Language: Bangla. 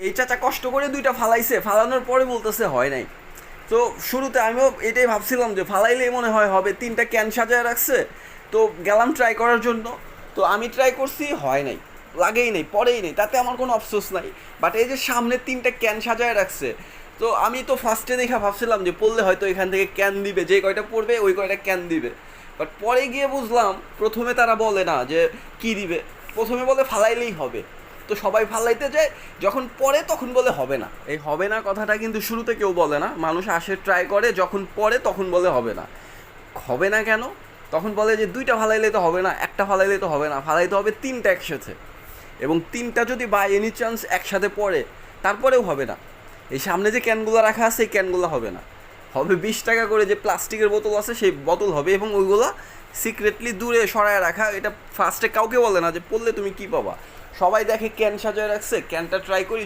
এই চাচা কষ্ট করে দুইটা ফালাইছে, ফালানোর পরে বলতেছে হয় নাই। তো শুরুতে আমিও এটাই ভাবছিলাম যে ফালাইলেই মনে হয় হবে, তিনটা ক্যান সাজায় রাখছে। তো গেলাম ট্রাই করার জন্য। তো আমি ট্রাই করছি, হয় নাই, লাগেই নেই, পরেই নেই, তাতে আমার কোনো আফসোস নাই। বাট এই যে সামনে তিনটা ক্যান সাজায় রাখছে, তো আমি তো ফার্স্টে দেখা ভাবছিলাম যে পড়লে হয়তো এখান থেকে ক্যান দিবে, যে কয়টা পড়বে ওই কয়টা ক্যান দিবে। বাট পরে গিয়ে বুঝলাম প্রথমে তারা বলে না যে কি দিবে, প্রথমে বলে ফালাইলেই হবে। তো সবাই ফালাইতে যায়, যখন পরে তখন বলে হবে না। এই হবে না কথাটা কিন্তু শুরুতে কেউ বলে না, মানুষ আসে ট্রাই করে, যখন পরে তখন বলে হবে না। হবে না কেন? তখন বলে যে দুইটা ফালাইলে তো হবে না, একটা ফালাইলে তো হবে না, ফালাইতে হবে তিনটা একসাথে। এবং তিনটা যদি বাই এনি চান্স একসাথে পড়ে, তারপরেও হবে না। এই সামনে যে ক্যানগুলো রাখা আছে এই ক্যানগুলো হবে না, হবে 20 টাকা করে যে প্লাস্টিকের বোতল আছে সেই বোতল হবে, এবং ওইগুলো সিক্রেটলি দূরে সরায় রাখা। এটা ফার্স্টে কাউকে বলে না যে পড়লে তুমি কী পাবা, সবাই দেখে ক্যান সাজায় রাখছে, ক্যানটা ট্রাই করি।